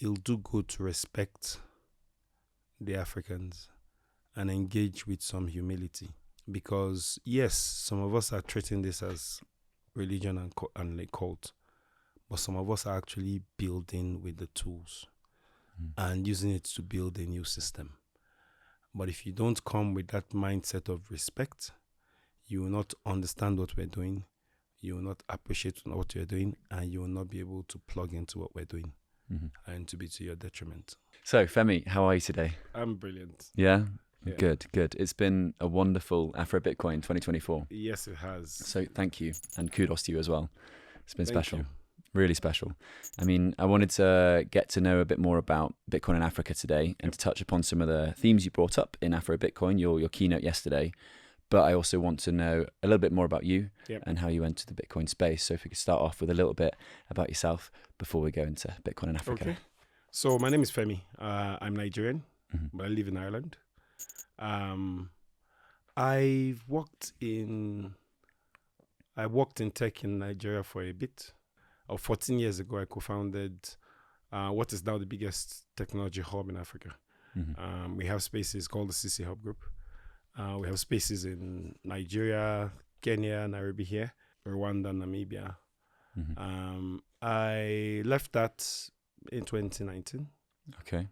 it'll do good to respect the Africans and engage with some humility. Because, yes, some of us are treating this as religion and a cult, but some of us are actually building with the tools and using it to build a new system. But if you don't come with that mindset of respect, you will not understand what we're doing, you will not appreciate what you're doing, and you will not be able to plug into what we're doing and to be to your detriment. So, Femi, how are you today? I'm brilliant. Yeah? Yeah. Good. It's been a wonderful AfroBitcoin 2024. Yes, it has. So thank you, and kudos to you as well. It's been Thank special. you. Really special. I mean, I wanted to get to know a bit more about Bitcoin in Africa today and to touch upon some of the themes you brought up in AfroBitcoin, your keynote yesterday. But I also want to know a little bit more about you and how you entered the Bitcoin space. So if we could start off with a little bit about yourself before we go into Bitcoin in Africa. Okay. So my name is Femi. I'm Nigerian, but I live in Ireland. I worked in tech in Nigeria for a bit. 14 years ago, I co-founded what is now the biggest technology hub in Africa. We have spaces called the CC Hub Group. We have spaces in Nigeria, Kenya, Nairobi here, Rwanda, Namibia. I left that in 2019. Okay.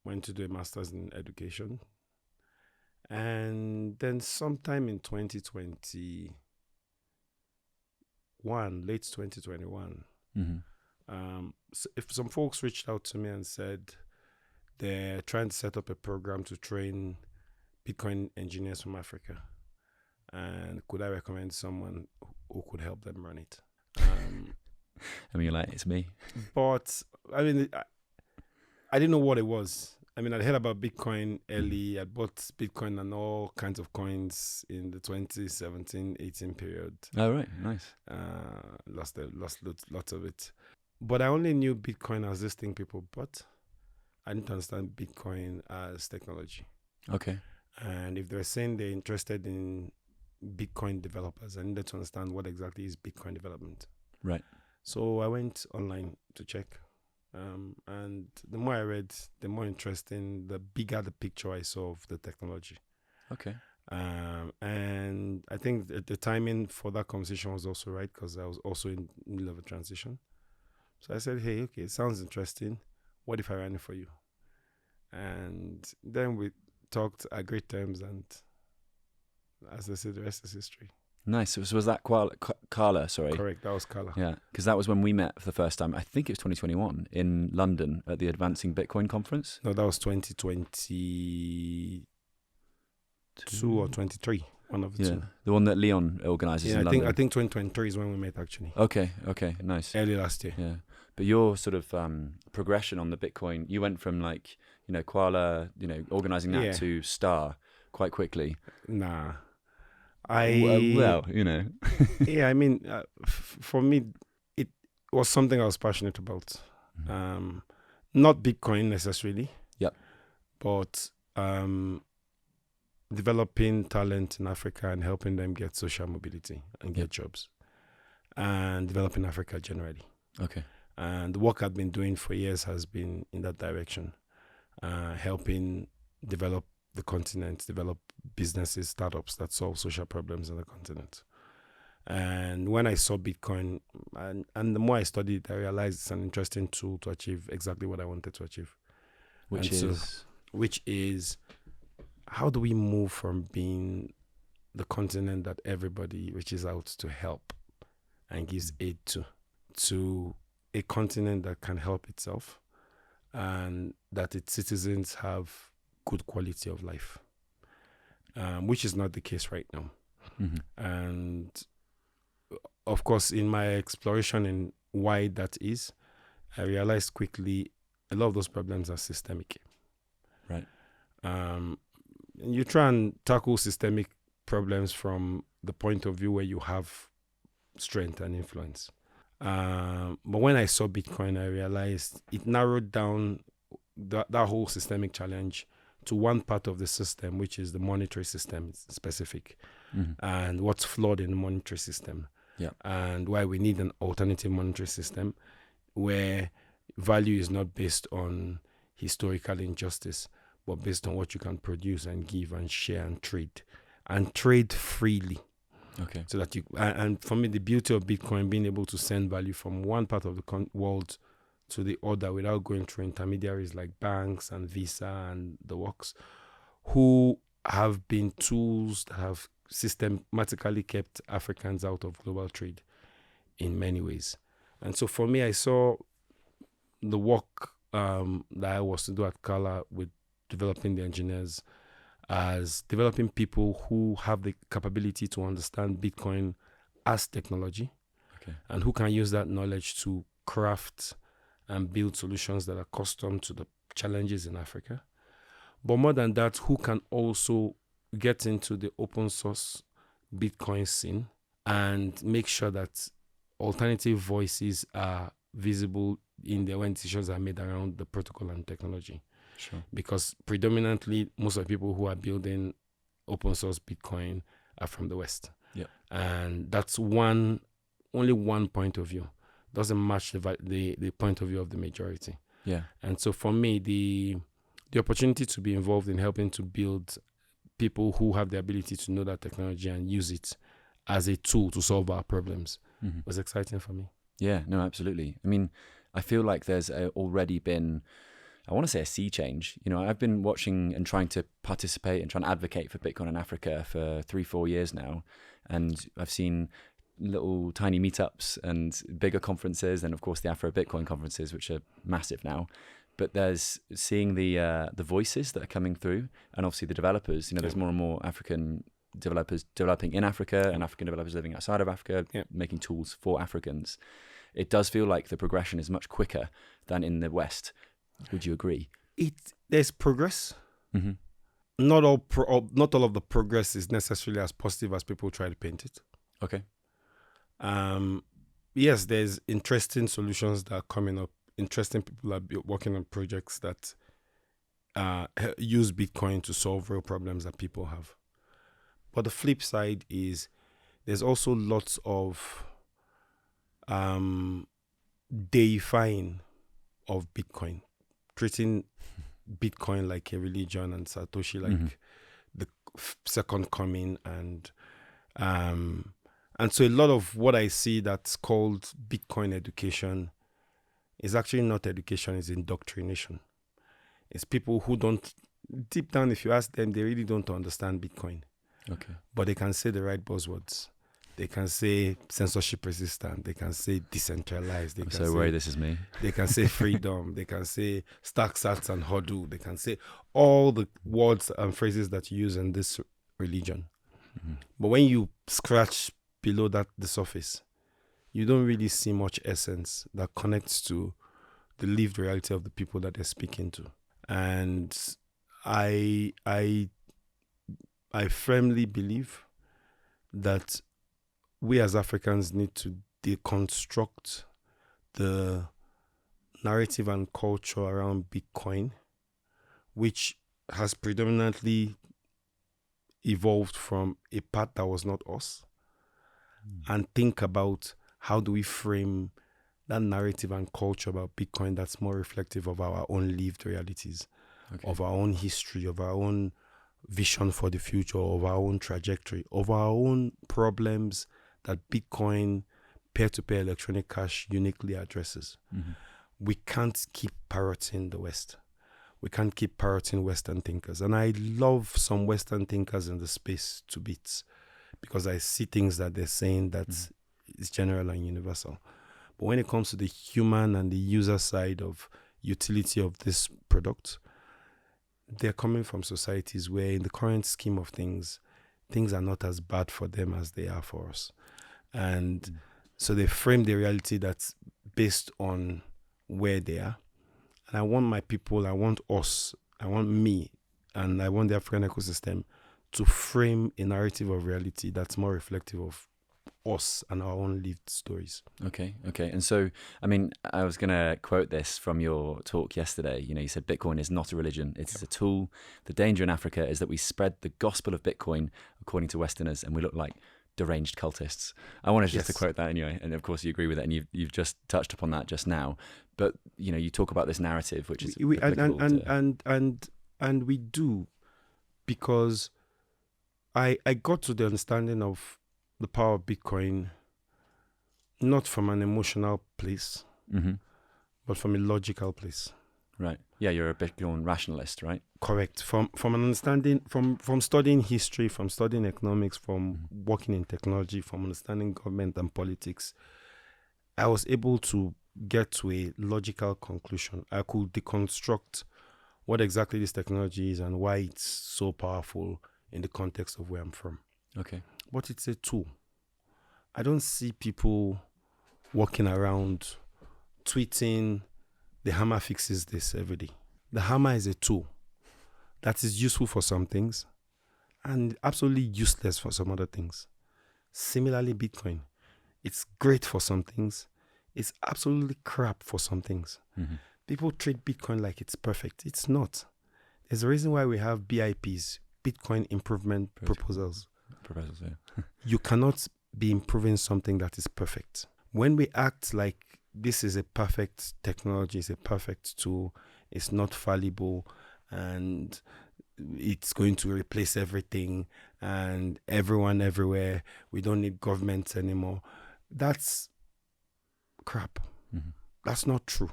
Went to do a master's in education. And then sometime in 2021, late 2021, if some folks reached out to me and said they're trying to set up a program to train Bitcoin engineers from Africa, and could I recommend someone who could help them run it? I mean, you're like, it's me. But I mean, I didn't know what it was. I mean, I'd heard about Bitcoin early. I bought Bitcoin and all kinds of coins in the 2017-18 period. Oh, right. Nice. Lost lots of it. But I only knew Bitcoin as this thing people bought. I didn't understand Bitcoin as technology. Okay. And if they're saying they're interested in Bitcoin developers, I needed to understand what exactly is Bitcoin development. Right. So I went online to check. And the more I read, the more interesting, the bigger the picture I saw of the technology. Okay. And I think the timing for that conversation was also right because I was also in the middle of a transition. So I said, hey, okay, it sounds interesting. What if I ran it for you? And then we talked at great terms, and as I said, the rest is history. Nice. So was that Carla? Sorry. Correct. That was Carla. Yeah, because that was when we met for the first time. I think it was 2021 in London at the Advancing Bitcoin conference. No, that was 2022 or 23. One of the two. The one that Leon organises in London. I think 2023 is when we met actually. Okay, nice. Early last year. Yeah, but your sort of progression on the Bitcoin, you went from Kuala, organising that to Star quite quickly. Nah. Yeah, I mean, for me, it was something I was passionate about. Not Bitcoin necessarily. Yep. But developing talent in Africa and helping them get social mobility and get jobs, and developing Africa generally. Okay. And the work I've been doing for years has been in that direction, helping develop the continent, develop businesses, startups that solve social problems on the continent. And when I saw Bitcoin, and the more I studied, I realized it's an interesting tool to achieve exactly what I wanted to achieve. Which is, how do we move from being the continent that everybody reaches out to help and gives aid to a continent that can help itself and that its citizens have good quality of life, which is not the case right now. And of course, in my exploration in why that is, I realized quickly a lot of those problems are systemic. Right. You try and tackle systemic problems from the point of view where you have strength and influence. But when I saw Bitcoin, I realized it narrowed down that whole systemic challenge to one part of the system, which is the monetary system specific, and what's flawed in the monetary system, and why we need an alternative monetary system where value is not based on historical injustice, but based on what you can produce and give and share and trade freely. Okay. So that and for me, the beauty of Bitcoin being able to send value from one part of the world to the other without going through intermediaries like banks and Visa and the works, who have been tools that have systematically kept Africans out of global trade in many ways. And so for me, I saw the work that I was to do at Kala with developing the engineers as developing people who have the capability to understand Bitcoin as technology, and who can use that knowledge to craft and build solutions that are custom to the challenges in Africa. But more than that, who can also get into the open source Bitcoin scene and make sure that alternative voices are visible in there when decisions are made around the protocol and technology. Sure. Because predominantly, most of the people who are building open source Bitcoin are from the West. Yeah. And that's only one point of view. Doesn't match the point of view of the majority. Yeah. And so for me, the opportunity to be involved in helping to build people who have the ability to know that technology and use it as a tool to solve our problems was exciting for me. Yeah, no, absolutely. I mean, I feel like there's already been, I want to say, a sea change. You know, I've been watching and trying to participate and trying to advocate for Bitcoin in Africa for 3-4 years now. And I've seen little tiny meetups and bigger conferences, and of course the AfroBitcoin conferences, which are massive now. But there's seeing the voices that are coming through, and obviously the developers. You know, there's more and more African developers developing in Africa, and African developers living outside of Africa, making tools for Africans. It does feel like the progression is much quicker than in the West. Would you agree? There's progress. Mm-hmm. Not all of the progress is necessarily as positive as people try to paint it. Okay. Yes, there's interesting solutions that are coming up. Interesting people are working on projects that use Bitcoin to solve real problems that people have. But the flip side is there's also lots of deifying of Bitcoin, treating Bitcoin like a religion and Satoshi like the second coming, and so a lot of what I see that's called Bitcoin education is actually not education, it's indoctrination. It's people who don't, deep down, if you ask them, they really don't understand Bitcoin. Okay. But they can say the right buzzwords. They can say censorship resistant. They can say decentralized. I'm so worried this is me. They can say freedom. They can say stack sats and hodl. They can say all the words and phrases that you use in this religion. But when you scratch below the surface, you don't really see much essence that connects to the lived reality of the people that they're speaking to. And I firmly believe that we as Africans need to deconstruct the narrative and culture around Bitcoin, which has predominantly evolved from a part that was not us, and think about how do we frame that narrative and culture about Bitcoin that's more reflective of our own lived realities, of our own history, of our own vision for the future, of our own trajectory, of our own problems that Bitcoin peer-to-peer electronic cash uniquely addresses. We can't keep parroting the West. We can't keep parroting Western thinkers. And I love some Western thinkers in the space to bits, because I see things that they're saying that is general and universal. But when it comes to the human and the user side of utility of this product, they're coming from societies where in the current scheme of things are not as bad for them as they are for us. And so they frame the reality that's based on where they are. And I want my people, I want us, I want me, and I want the African ecosystem to frame a narrative of reality that's more reflective of us and our own lived stories. Okay. And so, I mean, I was going to quote this from your talk yesterday. You know, you said Bitcoin is not a religion, it's a tool. The danger in Africa is that we spread the gospel of Bitcoin according to Westerners, and we look like deranged cultists. I wanted just to Yes. quote that anyway, and of course you agree with it, and you've just touched upon that just now. But you talk about this narrative, which is we applicable to... and we do, because I got to the understanding of the power of Bitcoin not from an emotional place, Mm-hmm. but from a logical place. Right. Yeah, you're a Bitcoin rationalist, right? Correct. From an understanding, from studying history, from studying economics, from working in technology, from understanding government and politics, I was able to get to a logical conclusion. I could deconstruct what exactly this technology is and why it's so powerful in the context of where I'm from. Okay. But it's a tool. I don't see people walking around tweeting, the hammer fixes this every day. The hammer is a tool that is useful for some things and absolutely useless for some other things. Similarly, Bitcoin, it's great for some things. It's absolutely crap for some things. Mm-hmm. People treat Bitcoin like it's perfect. It's not. There's a reason why we have BIPs, Bitcoin Improvement Proposals. Yeah. You cannot be improving something that is perfect. When we act like this is a perfect technology, it's a perfect tool, it's not fallible, and it's going to replace everything and everyone everywhere, we don't need governments anymore, that's crap. Mm-hmm. That's not true.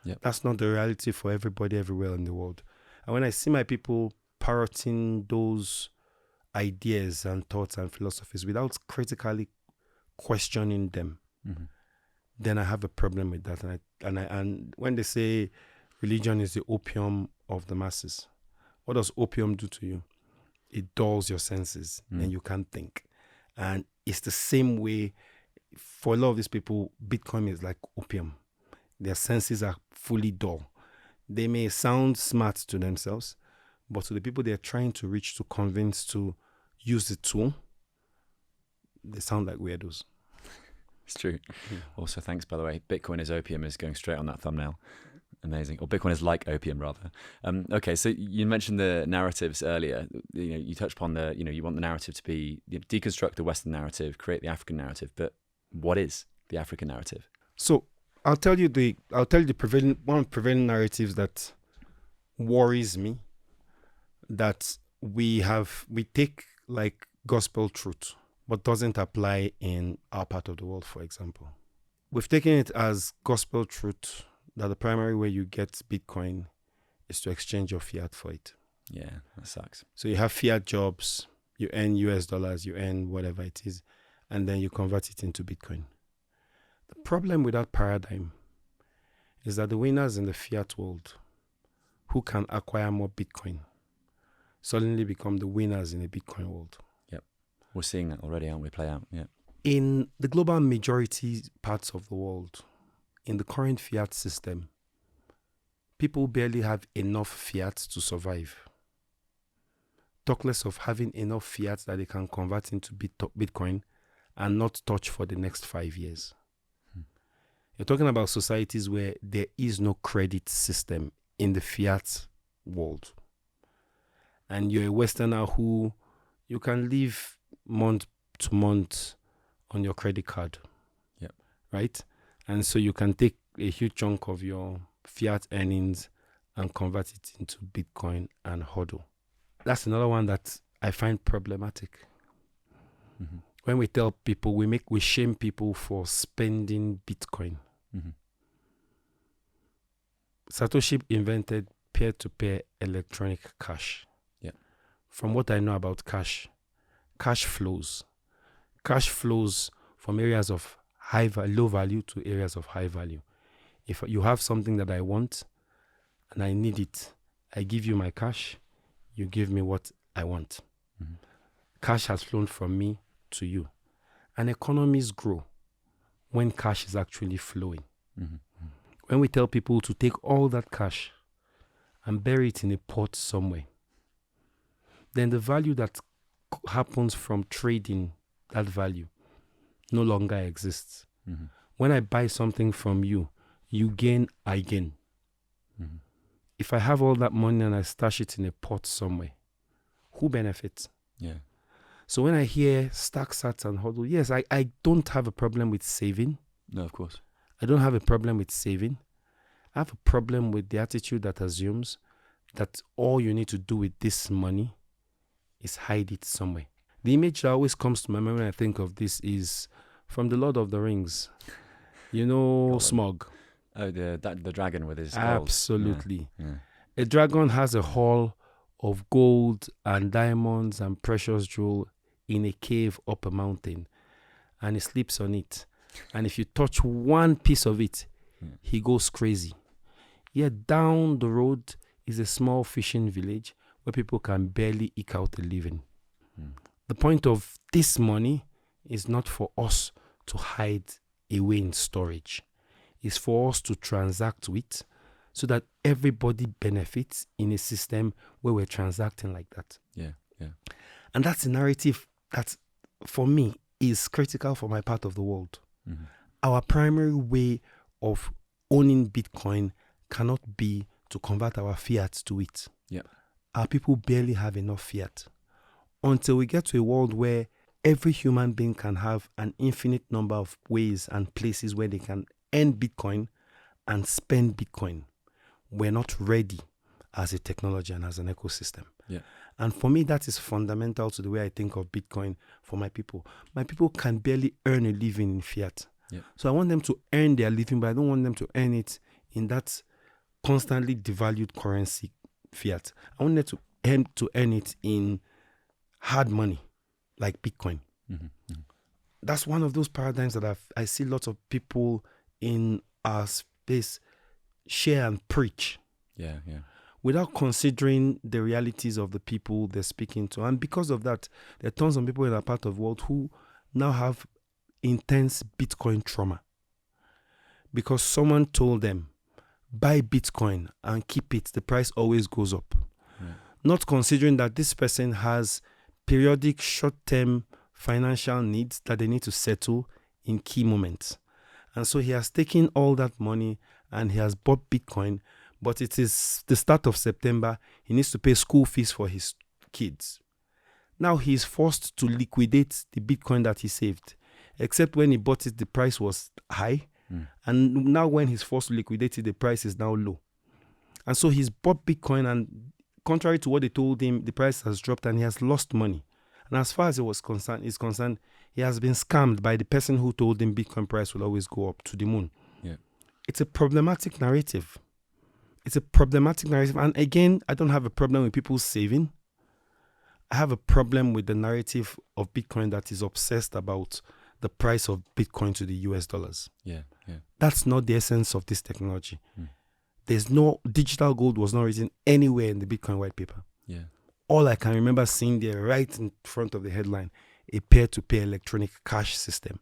Yep. That's not the reality for everybody everywhere in the world. And when I see my people parroting those ideas and thoughts and philosophies without critically questioning them, Mm-hmm. then I have a problem with that. And when they say religion is the opium of the masses, what does opium do to you? It dulls your senses and you can't think. And it's the same way for a lot of these people. Bitcoin is like opium. Their senses are fully dull. They may sound smart to themselves, but to the people they're trying to reach, to convince to use the tool, they sound like weirdos. It's true. Also, thanks, by the way. Bitcoin is opium is going straight on that thumbnail. Amazing. Or Bitcoin is like opium, rather. Okay, so you mentioned the narratives earlier. You touched upon you want the narrative to be, deconstruct the Western narrative, create the African narrative. But what is the African narrative? So I'll tell you one of the prevailing narratives that worries me, that we take like gospel truth, but doesn't apply in our part of the world, for example. We've taken it as gospel truth that the primary way you get Bitcoin is to exchange your fiat for it. Yeah, that sucks. So you have fiat jobs, you earn US dollars, you earn whatever it is, and then you convert it into Bitcoin. The problem with that paradigm is that the winners in the fiat world who can acquire more Bitcoin suddenly become the winners in the Bitcoin world. Yep. We're seeing that already, aren't we, play out? Yeah. In the global majority parts of the world, in the current fiat system, people barely have enough fiat to survive. Talk less of having enough fiat that they can convert into Bitcoin and not touch for the next 5 years. You're talking about societies where there is no credit system in the fiat world. And you're a Westerner who you can live month to month on your credit card. Yep. Right? And so you can take a huge chunk of your fiat earnings and convert it into Bitcoin and hodl. That's another one that I find problematic. Mm-hmm. When we tell people, we shame people for spending Bitcoin. Mm-hmm. Satoshi invented peer-to-peer electronic cash. Yeah. From what I know about cash flows. Cash flows from areas of low value to areas of high value. If you have something that I want and I need it, I give you my cash, you give me what I want. Mm-hmm. Cash has flown from me to you. And economies grow when cash is actually flowing. Mm-hmm. When we tell people to take all that cash and bury it in a pot somewhere, then the value that happens from trading that value no longer exists. Mm-hmm. When I buy something from you, you gain, I gain. Mm-hmm. If I have all that money and I stash it in a pot somewhere, who benefits? Yeah. So when I hear stack sats and hodl, yes, I don't have a problem with saving. No, of course. I don't have a problem with saving. I have a problem with the attitude that assumes that all you need to do with this money is hide it somewhere. The image that always comes to my mind when I think of this is from The Lord of the Rings. You know, Smaug. Oh, the dragon with his gold. Absolutely. Yeah. A dragon has a haul of gold and diamonds and precious jewel in a cave up a mountain, and he sleeps on it. And if you touch one piece of it, he goes crazy. Yet down the road is a small fishing village where people can barely eke out a living. The point of this money is not for us to hide away in storage. It's for us to transact with, so that everybody benefits in a system where we're transacting like that. Yeah. And that's a narrative that, for me, is critical for my part of the world. Mm-hmm. Our primary way of owning Bitcoin cannot be to convert our fiat to it. Yeah. Our people barely have enough fiat. Until we get to a world where every human being can have an infinite number of ways and places where they can earn Bitcoin and spend Bitcoin, we're not ready as a technology and as an ecosystem. Yeah. And for me, that is fundamental to the way I think of Bitcoin for my people. My people can barely earn a living in fiat. Yeah. So I want them to earn their living, but I don't want them to earn it in that constantly devalued currency, fiat. I want them to earn it in hard money, like Bitcoin. Mm-hmm. Mm-hmm. That's one of those paradigms that I see lots of people in our space share and preach. Yeah. Without considering the realities of the people they're speaking to. And because of that, there are tons of people in our part of the world who now have intense Bitcoin trauma. Because someone told them, buy Bitcoin and keep it, the price always goes up. Right. Not considering that this person has periodic short-term financial needs that they need to settle in key moments. And so he has taken all that money and he has bought Bitcoin, but it is the start of September. He needs to pay school fees for his kids. Now he's forced to liquidate the Bitcoin that he saved, except when he bought it, the price was high. And now when he's forced to liquidate it, the price is now low. And so he's bought Bitcoin, and contrary to what they told him, the price has dropped and he has lost money. And as far as is concerned, he has been scammed by the person who told him Bitcoin price will always go up to the moon. Yeah. It's a problematic narrative. And again, I don't have a problem with people saving. I have a problem with the narrative of Bitcoin that is obsessed about the price of Bitcoin to the US dollars. Yeah. That's not the essence of this technology. There's no digital gold was not written anywhere in the Bitcoin white paper. Yeah. All I can remember seeing there right in front of the headline, a peer-to-peer electronic cash system.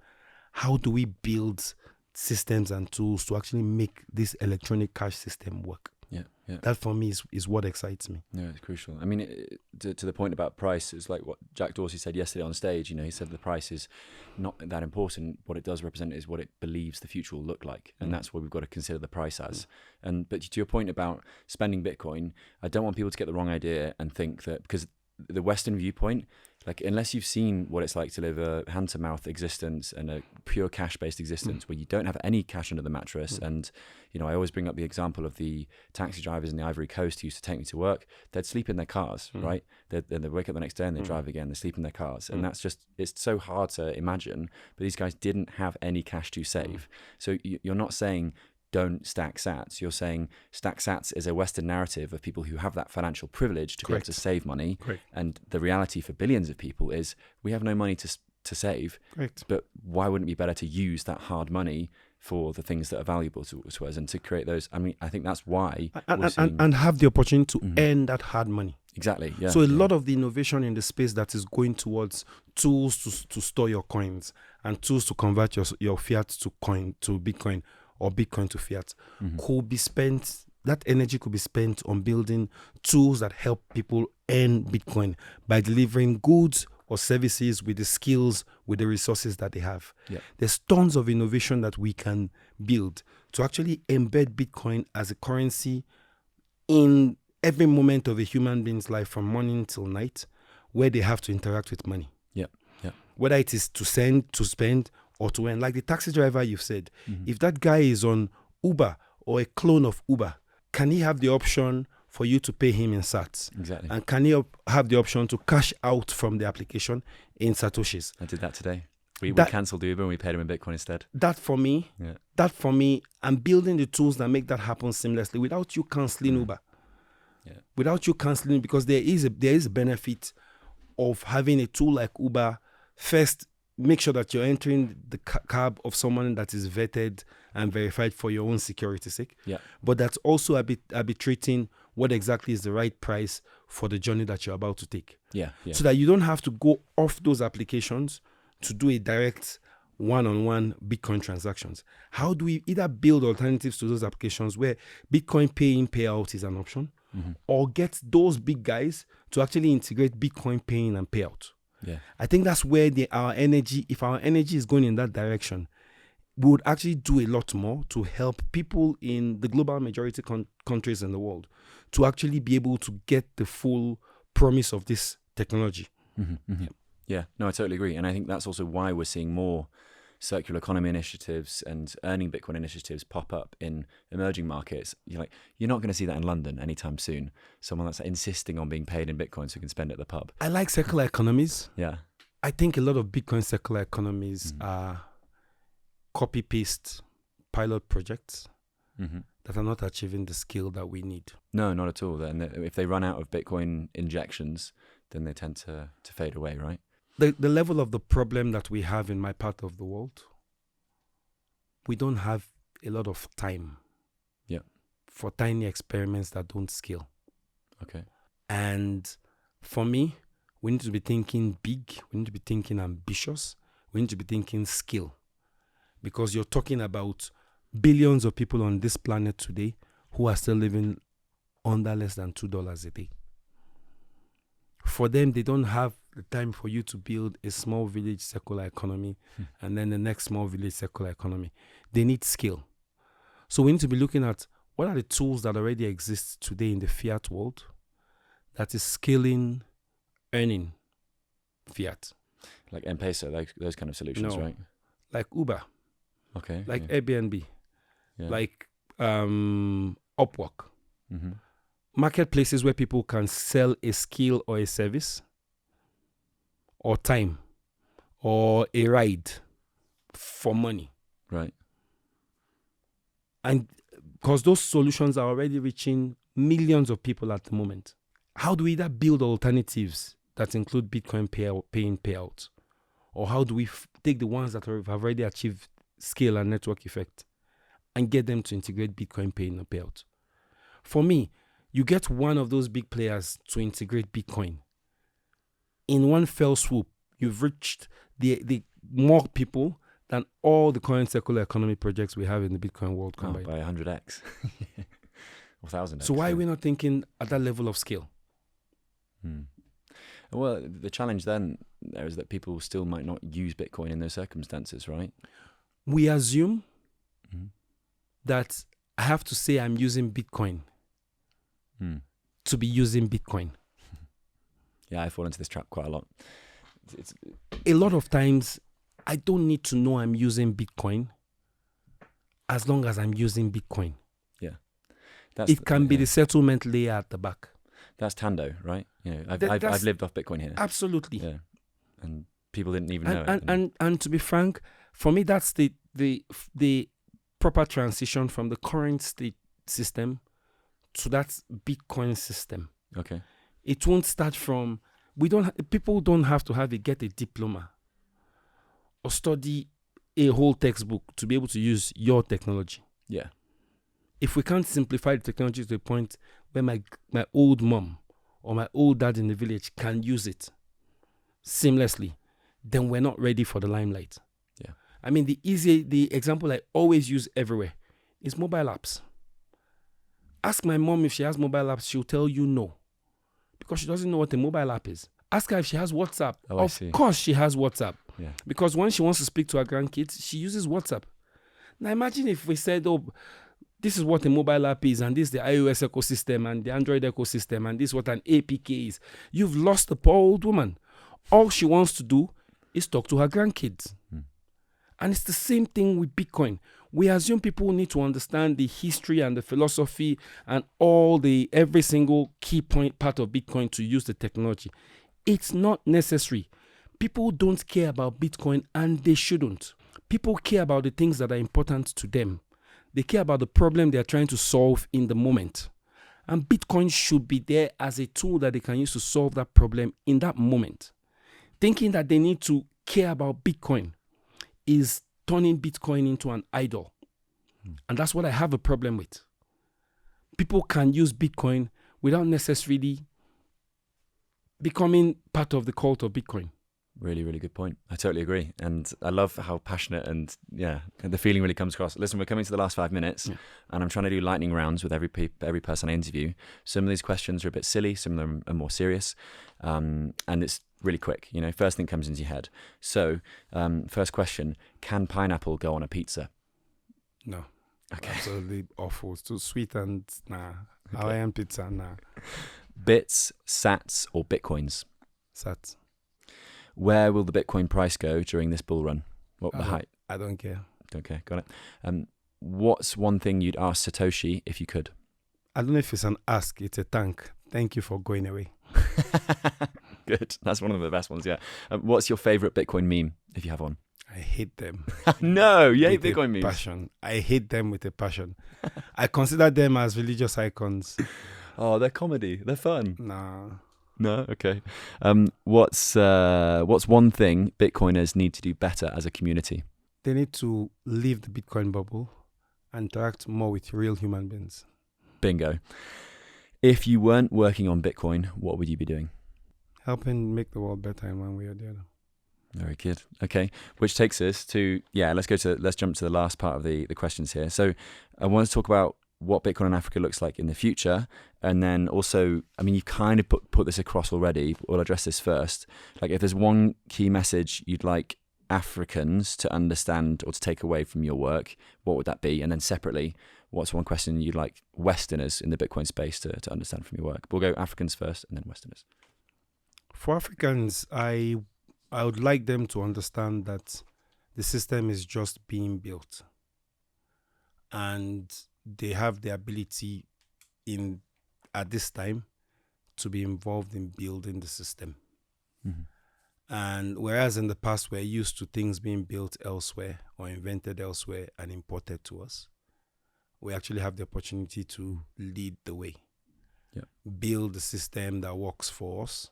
How do we build systems and tools to actually make this electronic cash system work? Yeah. That for me is what excites me. No, it's crucial. I mean, to the point about price, it's like what Jack Dorsey said yesterday on stage. He said the price is not that important. What it does represent is what it believes the future will look like, and that's what we've got to consider the price as. But to your point about spending Bitcoin, I don't want people to get the wrong idea and think that, because the Western viewpoint, like, unless you've seen what it's like to live a hand-to-mouth existence and a pure cash-based existence where you don't have any cash under the mattress, and I always bring up the example of the taxi drivers in the Ivory Coast who used to take me to work. They'd sleep in their cars, right? They'd wake up the next day and they drive again. They sleep in their cars, and that's just, it's so hard to imagine. But these guys didn't have any cash to save. So you're not saying don't stack sats. You're saying stack sats is a Western narrative of people who have that financial privilege to be able to save money. Correct. And the reality for billions of people is we have no money to save. Correct. But why wouldn't it be better to use that hard money for the things that are valuable to us and to create those? I mean, I think that's why and have the opportunity to earn that hard money. Exactly. Yeah. So a lot of the innovation in the space that is going towards tools to store your coins and tools to convert your fiat to Bitcoin, or Bitcoin to fiat, could be spent, that energy could be spent on building tools that help people earn Bitcoin by delivering goods or services with the skills, with the resources that they have. Yeah. There's tons of innovation that we can build to actually embed Bitcoin as a currency in every moment of a human being's life, from morning till night, where they have to interact with money. Yeah. Yeah. Whether it is to send, to spend, or to earn. Like the taxi driver you've said, if that guy is on Uber or a clone of Uber, can he have the option for you to pay him in sats? Exactly. And can he have the option to cash out from the application in satoshis? I did that today. We cancelled Uber and we paid him in Bitcoin instead. That for me, I'm building the tools that make that happen seamlessly without you cancelling Uber. Yeah. Without you cancelling, because there is a benefit of having a tool like Uber. First, make sure that you're entering the cab of someone that is vetted and verified for your own security sake. Yeah. But that's also arbitrating what exactly is the right price for the journey that you're about to take. Yeah. Yeah. So that you don't have to go off those applications to do a direct one-on-one Bitcoin transactions. How do we either build alternatives to those applications where Bitcoin pay in, pay out is an option, or get those big guys to actually integrate Bitcoin pay in and pay out? Yeah. I think that's where if our energy is going in that direction, we would actually do a lot more to help people in the global majority countries in the world to actually be able to get the full promise of this technology. Yeah, no, I totally agree. And I think that's also why we're seeing more circular economy initiatives and earning Bitcoin initiatives pop up in emerging markets. You're not going to see that in London anytime soon. Someone that's insisting on being paid in Bitcoin so you can spend it at the pub. I like circular economies. Yeah. I think a lot of Bitcoin circular economies are copy-paste pilot projects that are not achieving the scale that we need. No, not at all. And if they run out of Bitcoin injections, then they tend to fade away, right? The level of the problem that we have in my part of the world, we don't have a lot of time for tiny experiments that don't scale. Okay. And for me, we need to be thinking big. We need to be thinking ambitious. We need to be thinking scale. Because you're talking about billions of people on this planet today who are still living under less than $2 a day. For them, they don't have the time for you to build a small village circular economy and then the next small village circular economy. They need scale. So we need to be looking at what are the tools that already exist today in the fiat world that is scaling, earning fiat. Like M-Pesa, like those kind of solutions, right? Like Uber. Okay. Like Airbnb. Yeah. Like Upwork. Marketplaces where people can sell a skill or a service or time or a ride for money. Right. And because those solutions are already reaching millions of people at the moment. How do we either build alternatives that include Bitcoin pay-in, payout? Or how do we take the ones that have already achieved scale and network effect and get them to integrate Bitcoin pay-in and payout? For me, you get one of those big players to integrate Bitcoin. In one fell swoop, you've reached the more people than all the current circular economy projects we have in the Bitcoin world combined. By 100x. Or 1000x. So why are we not thinking at that level of scale? Well, the challenge then there is that people still might not use Bitcoin in those circumstances, right? We assume that I have to say I'm using Bitcoin to be using Bitcoin. Yeah, I fall into this trap quite a lot. It's a lot of times, I don't need to know I'm using Bitcoin as long as I'm using Bitcoin. Yeah. It can be the settlement layer at the back. That's Tando, right? I've lived off Bitcoin here. Absolutely. Yeah. And people didn't even know it. And to be frank, for me, that's the proper transition from the current state system to that Bitcoin system. Okay. It won't start from people don't have to get a diploma or study a whole textbook to be able to use your technology. Yeah. If we can't simplify the technology to the point where my old mom or my old dad in the village can use it seamlessly, then we're not ready for the limelight. Yeah. I mean, the example I always use everywhere is mobile apps. Ask my mom if she has mobile apps, she'll tell you no. Because she doesn't know what a mobile app is. Ask her if she has WhatsApp. Of course she has WhatsApp. Yeah. Because when she wants to speak to her grandkids, she uses WhatsApp. Now imagine if we said, this is what a mobile app is, and this is the iOS ecosystem and the Android ecosystem, and this is what an APK is. You've lost the poor old woman. All she wants to do is talk to her grandkids. And it's the same thing with Bitcoin. We assume people need to understand the history and the philosophy and every single key part of Bitcoin to use the technology. It's not necessary. People don't care about Bitcoin, and they shouldn't. People care about the things that are important to them. They care about the problem they are trying to solve in the moment. And Bitcoin should be there as a tool that they can use to solve that problem in that moment. Thinking that they need to care about Bitcoin is turning Bitcoin into an idol. And that's what I have a problem with. People can use Bitcoin without necessarily becoming part of the cult of Bitcoin. Really, really good point. I totally agree. And I love how passionate and the feeling really comes across. Listen, we're coming to the last 5 minutes and I'm trying to do lightning rounds with every person I interview. Some of these questions are a bit silly. Some of them are more serious. And it's really quick. First thing comes into your head. So first question, can pineapple go on a pizza? No. Okay. Absolutely awful. It's too sweet and nah. Okay. Hawaiian pizza, nah. Bits, sats or bitcoins? Sats. Where will the Bitcoin price go during this bull run? What the height? I don't care. Don't care. Got it. What's one thing you'd ask Satoshi if you could? I don't know if it's an ask. It's a thank. Thank you for going away. Good. That's one of the best ones, yeah. What's your favorite Bitcoin meme, if you have one? I hate them. No, you hate Bitcoin memes. Passion. I hate them with a passion. I consider them as religious icons. Oh, they're comedy. They're fun. Nah. No? Okay. What's one thing Bitcoiners need to do better as a community? They need to leave the Bitcoin bubble and interact more with real human beings. Bingo. If you weren't working on Bitcoin, what would you be doing? Helping make the world better in one way or the other. Very good. Okay. Which takes us to, let's jump to the last part of the questions here. So I want to talk about what Bitcoin in Africa looks like in the future. And then also, you've kind of put this across already, but we'll address this first. Like, if there's one key message you'd like Africans to understand or to take away from your work, what would that be? And then separately, what's one question you'd like Westerners in the Bitcoin space to understand from your work? We'll go Africans first and then Westerners. For Africans, I would like them to understand that the system is just being built. And they have the ability at this time to be involved in building the system. Mm-hmm. And whereas in the past we're used to things being built elsewhere or invented elsewhere and imported to us, we actually have the opportunity to lead the way. Yeah. Build the system that works for us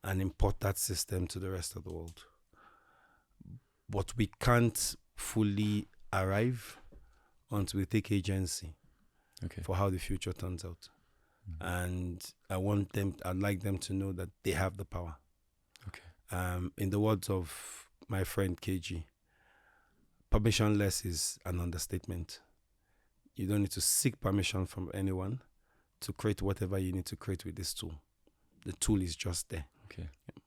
and import that system to the rest of the world. But we can't fully arrive until we take agency for how the future turns out. Mm-hmm. And I'd like them to know that they have the power. Okay. In the words of my friend KG, permissionless is an understatement. You don't need to seek permission from anyone to create whatever you need to create with this tool. The tool is just there. Okay. Yeah.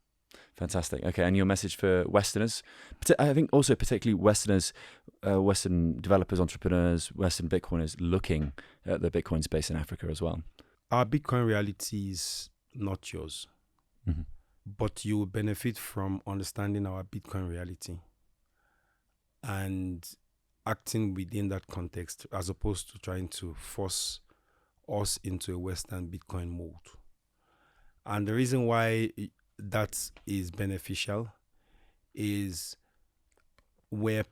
Fantastic. Okay, and your message for Westerners, I think also particularly Westerners, Western developers, entrepreneurs, Western Bitcoiners looking at the Bitcoin space in Africa as well. Our Bitcoin reality is not yours, mm-hmm. but you will benefit from understanding our Bitcoin reality and acting within that context as opposed to trying to force us into a Western Bitcoin mold. And the reason why that is beneficial is we're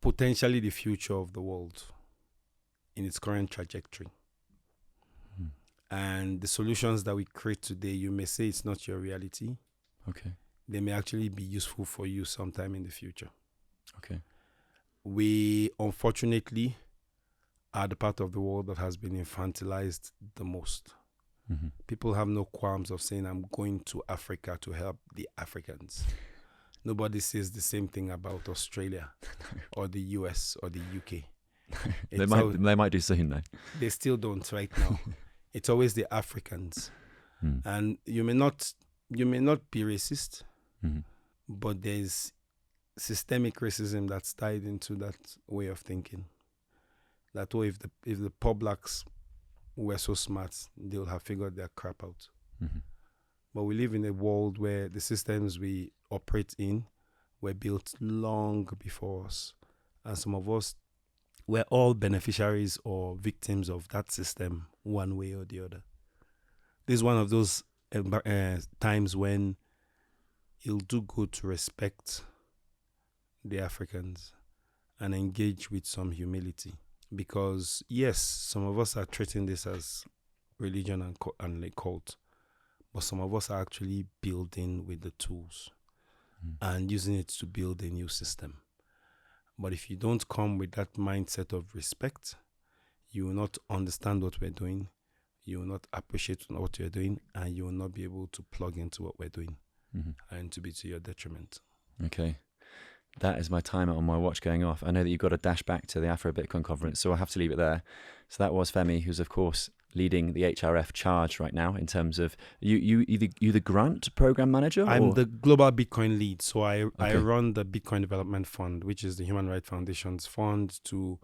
potentially the future of the world in its current trajectory. And the solutions that we create today, you may say it's not your reality. Okay. They may actually be useful for you sometime in the future. Okay. We, unfortunately, are the part of the world that has been infantilized the most. Mm-hmm. People have no qualms of saying, I'm going to Africa to help the Africans. Nobody says the same thing about Australia or the US or the UK. They might do soon, though. They still don't right now. It's always the Africans. And you may not be racist, but there's systemic racism that's tied into that way of thinking. That way, if the poor blacks were so smart, they would have figured their crap out. But we live in a world where the systems we operate in were built long before us. And some of us were all beneficiaries or victims of that system one way or the other. This is one of those times when it'll do good to respect the Africans and engage with some humility. Because yes, some of us are treating this as religion and a cult, but some of us are actually building with the tools and using it to build a new system. But if you don't come with that mindset of respect, you will not understand what we're doing, you will not appreciate what you're doing, and you will not be able to plug into what we're doing and to be to your detriment. Okay. That is my timer on my watch going off. I know that you've got to dash back to the AfroBitcoin conference, so I'll have to leave it there. So that was Femi, who's of course leading the HRF charge right now in terms of you the grant program manager? I'm the global Bitcoin lead. So I run the Bitcoin Development Fund, which is the Human Rights Foundation's fund to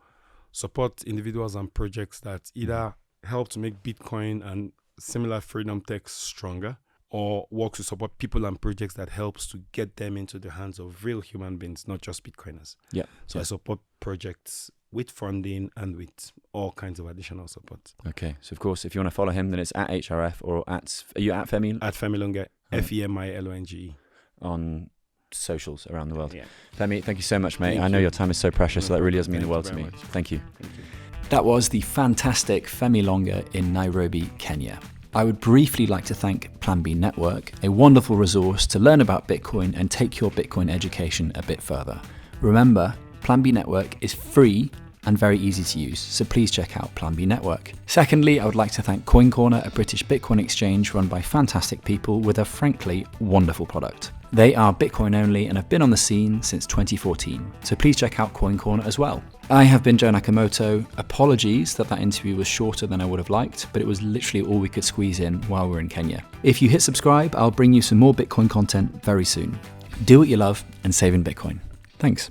support individuals and projects that either help to make Bitcoin and similar freedom techs stronger, or work to support people and projects that helps to get them into the hands of real human beings, not just Bitcoiners. Yeah. So I support projects with funding and with all kinds of additional support. Okay. So of course, if you want to follow him, then it's at HRF or are you at Femi? At Femi Longe, FEMILONGE. On socials around the world. Yeah. Femi, thank you so much, mate. I know your time is so precious, so that really does mean the world to me. Thank you. That was the fantastic Femi Longe in Nairobi, Kenya. I would briefly like to thank Plan B Network, a wonderful resource to learn about Bitcoin and take your Bitcoin education a bit further. Remember, Plan B Network is free and very easy to use, so please check out Plan B Network. Secondly, I would like to thank Coin Corner, a British Bitcoin exchange run by fantastic people with a frankly wonderful product. They are Bitcoin only and have been on the scene since 2014, so please check out Coin Corner as well. I have been Joe Nakamoto. Apologies that interview was shorter than I would have liked, but it was literally all we could squeeze in while we're in Kenya. If you hit subscribe, I'll bring you some more Bitcoin content very soon. Do what you love and save in Bitcoin. Thanks.